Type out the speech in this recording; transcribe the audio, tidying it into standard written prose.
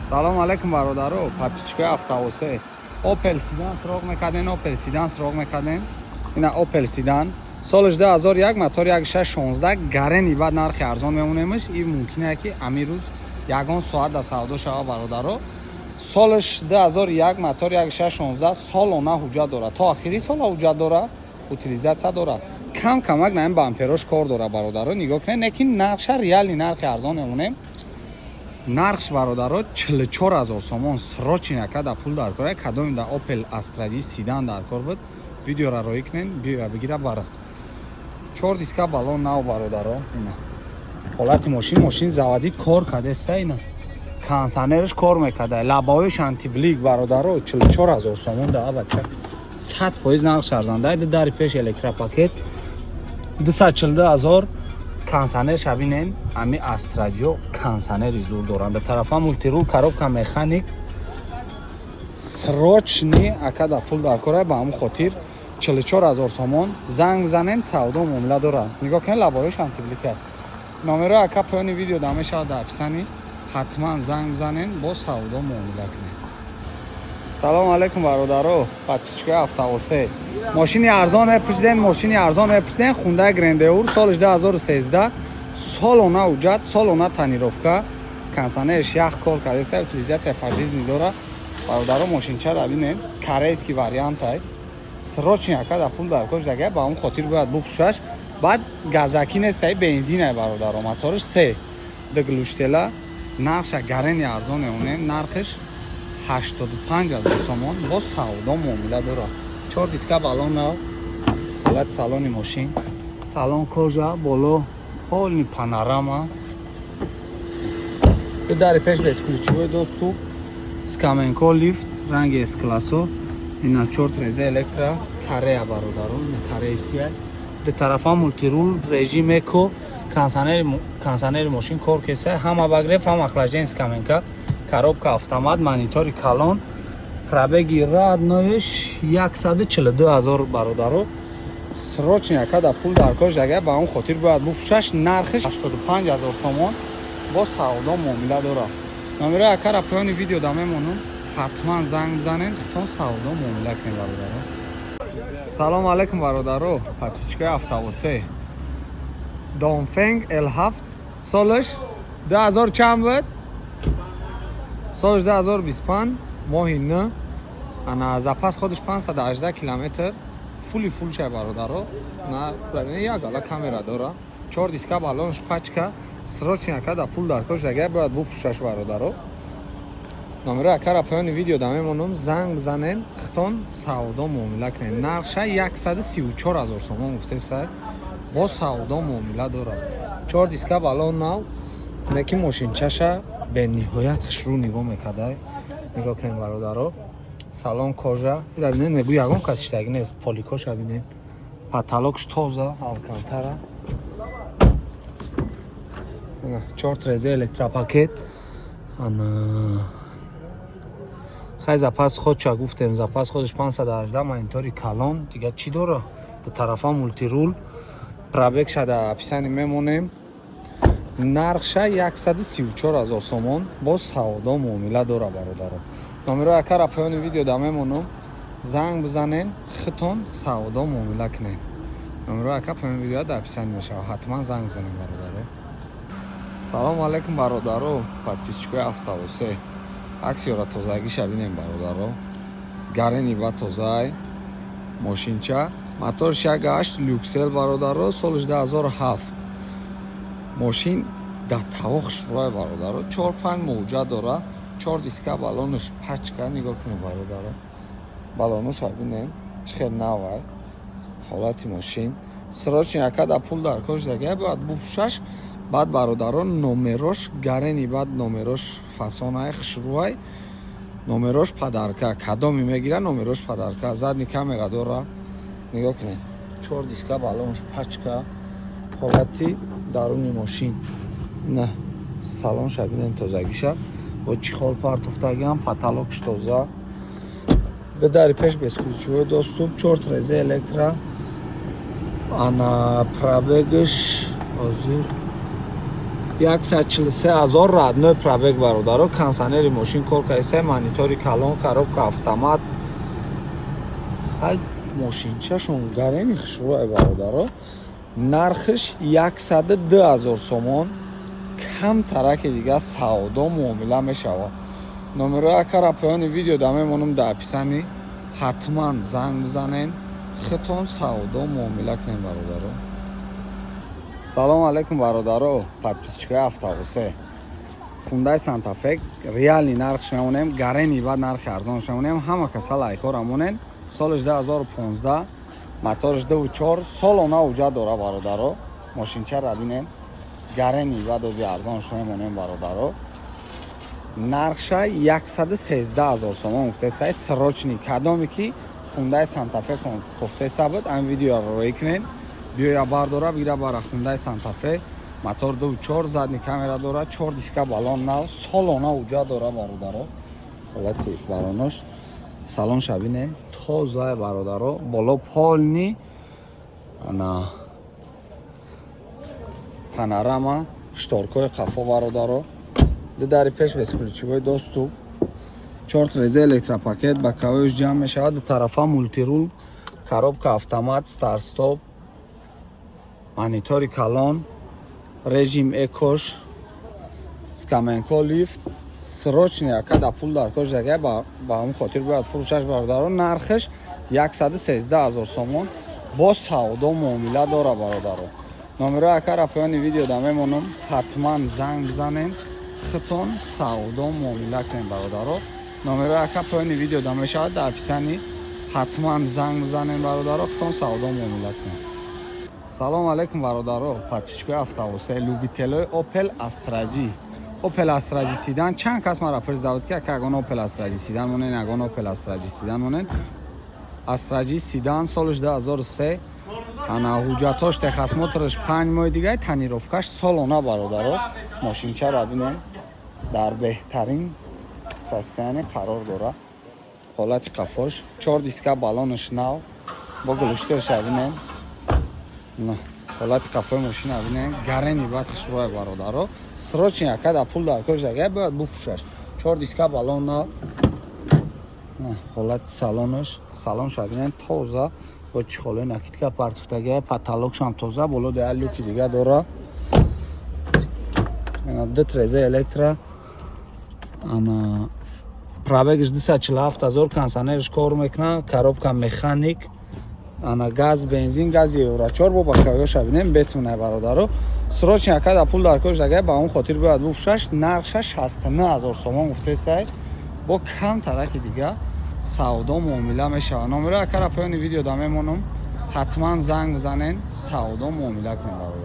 سلام علیکم برادرو. پاتیچکای автовосе Opel Sedan سراغ میکردین. Opel Sedan سراغ میکردین. اینا Opel Sedan سالش 2001 موتور 1616 گارنی بعد نرخ ارزان میمونهمش. این ممکنه که امیر روز یگان ساعت در سودا شوه برادرو. سالش 2001 موتور 1616 سالانه حجت داره تا آخری سال حجت داره. утилизация داره. کم کمک نه بامپراش کار داره برادرو. نگاه کنین لیکن نقش ریالی نرخ ارزان میمونه. нархш бародаро 44000 сомон срочно якада пул дар кор. Кадом да Opel Astra J Sedan дар кор буд. Видеоро роӣ кунен, биё бигира бара. 4 диска балон нав бародаро. ина ҳолати мошин заводӣ кор кадаста. ина кондиционерш кор мекарда. лабоиш антиблик бародаро 44000 сомон да бача 100% нархш арзанда. дари пеш электропакет 240000 кондиционер шабинен. ами Астраҷо кондиционери зур доранд. Ба тарафа мультирул коробка механик срочни акада пул дар кора. ба ҳамон хотир 44000 сомон занг бизанен савдо муомила дорад. нигоҳ кунед лабоиш антиблик аст. номеро ака поёни видео да мешавад дар описани. ҳатман занг бизанен бо савдо муомила кунед. салому алейкум бародаро. подписчикои автовосе мошини арзон мепурсиден. мошини арзон мепурсиден. хундай грандеур солиш 2013 солона ҳуҷҷат, солона тонировка, кондиционерш як кор кардаста, утилизация подъездни дора. бародаро мошинча бинен, корейский вариант ай. срочно якада пул дар кор шуда. ба ҳамон хотир бояд буфрӯшаш. баъд газаки нест, бензин ай бародаро. моториш 3 дглуштела. нархша гарани арзон мемонем. нархиш 85000 сомон бо савдо муомила дора. 4 диска балон нав. ҳолати салони мошин, салон кожа, боло полный панорама. дари пеш безключевой доступ. скаменко лифт ранги S-классо. ина 4 резе электро корея бародаро. ина корейския. до тарафа мультирул режим эко. кондиционери мошин кор кеса. ҳама багреб, ҳама охлаждение скаменка. коробка автомат, монитори калон. пробеги родноиш 142000 бародаро. срочно якада пул дар кор шуда. ба он хотир бояд буфрӯшаш. нархиш 85000 сомон бо савдо муомила дорад. номеро якара поёни видео да мемонам. ҳатман занг бизанен, хитон савдо муомила кунед бародаро. салому алейкум бародаро. подписчикои автовосе Dongfeng L7 солиш 2000 чанд буд? солиш 2025 моҳи н. ана запас ходиш 518 километр. фул ша бародаро. на як ала камера дора. 4 диска балонш пачка. срочно якада пул дар кор шуда. бояд буфрӯшаш бародаро. номеро якара поёни видео да мемонам. занг бизанен, хитон савдо муомила кунед. нархша 134000 сомон гуфтеста. бо савдо муомила дорад. 4 диска балон нав. неки мошинчаша бениҳоят хушрӯ нигоҳ мекардай. нигоҳ кунед бародаро. салон кожа. бинен мегӯ ягон касиштагӣ нест. поликоша бинен. потолокш тоза, алкантара. 4 резе электропакет. ана хай запас ходча гуфтем. запас ходиш 518. монитори калон. дига чӣ дора? до тарафа мультирул. пробег шада описани мемонем. нархша 134000 сомон бо савдо муомила дора бародаро. номеро якара поёни видео да мемонам. занг бизанен, хитон савдо муомила кунед. номеро яка поёни видео да описани мешава. ҳатман занг бизанед бародаро. салому алейкум бародаро. подписчикои автовосе аксиёра тозагиша бинем бародаро. гарени ва тозай мошинча. моторш 1.8 люксел бародаро. солиш 2007. мошин да тавохш рӯй бародаро. 4-5 мавҷа дора. 4 диска балонш пачка. нигоҳ кунед бародаро. балонуша бинем чӣ хел навай. ҳолати мошин срочно якада пул дар кор шуда. бояд буфрӯшаш. баъд бародаро номерош гарени. баъд номерош фасонай хушрӯай. номерош падарка. кадоми мегира номерош падарка. задни камера дора. нигоҳ кунед. 4 диска балонш пачка. ҳолати даруни мошин. на салонша бинен тозагиша. бо чихол партофтагиам. потолокш тоза. до дари пеш безключевой доступ. 4 резе электро. ана пробегиш ҳозир 143,000 родной пробег бародаро. Кондиционери машин кор кайса, монитори калон, коробка автомат. Ай машинчашон гареми хушрӯи бародаро. Нархиш 102,000 сомон. Кам тараки дига савдо муомила мешавад. номерои акара поёни видео да мемонам дар описанӣ. ҳатман занг бизанен, хитон савдо муомила кунем бародаро. салому алайкум бародаро, подписчикои автобусе. Hyundai Santa Fe реални нархш мемонем, гарени баъд нархи арзонш мемонем. Ҳама каса лайкҳо рамонен. Солиш 2015, моториш 2.4, солона уҷа дора бародаро. Мошинчара бинем, гарени баъд ози арзонш мемонем бародаро. нархша 113,000 сомон гуфтесай. срочни кадоме ки Hyundai Santa Fe гуфтеса буд, ам видеоро рӯй кунен. биёя бардора бигира бара Hyundai Santa Fe. мотор 2.4, задни камера дора, 4 диска балон нав, солона уҷа дора бародаро. ҳолати баронош салон шабине тоза бародаро. боло полни ана панорама, шторкои қафо бародаро. дари пеш без ключевой доступ, 4 резе электропакет, боковойш ҷамъ мешавад. ду тарафа мультирул, коробка автомат, старт стоп, монитори калон, режим экош, скаменко лифт. срочни акада пул дар кош дага ба ҳамин хотир бояд фурӯшаш бародаро. нархиш 113,000 сомон бо савдо муомила дора бародаро. номерои акара поёни видео да мемонам. ҳатман занг бизанен, хитон савдо муомила кунем бародаро. номерои ака поёни видео да мешавад дар описанӣ. ҳатман занг бизанен бародаро, хитон савдо муомила кунем. салому алайкум бародаро, подписчикои автобусе, любителои Opel Astra-G. Opel Astra-G Sedan чанд кас маро пурсида буд ки ака ягон Opel Astra-G Sedan монен, ягон Opel Astra-G Sedan монен. Astra-G Sedan солиш 2003, ана ҳуҷҷатош техосмотрш 5 моҳи дигаи танировкаш солона бародаро. мошинчаро бинем дар беҳтарин состояние қарор дора. ҳолати қафош 4 диска балонаш нав бо глуштерш бинем. ҳолати қафои мошина бинем, гарени баъд хушрӯи бародаро. срочни акада пул дар кош дага бояд буфушаш. 4 диска балон нав. ҳолати салонаш, салонш бинем тоза бо чихолои накидка партифтага, потолокшам тоза, боло да люки дига дора. дит реза электро, ана пробегиш 247,000, кондиционериш кор мекунад, коробка механик, ана газ, бензин, гази евро 4 бо боковоёша бинем бетмунай бародаро. срочни акада пул дар кош дага ба он хотир бояд буфушаш. нархша 69,000 сомон гуфтесай. бо кам тараки дига савдо муомила мешавад. номерои акара поёни видео да мемонам. ҳатман занг бизанен, савдо муомила кунем бародаро.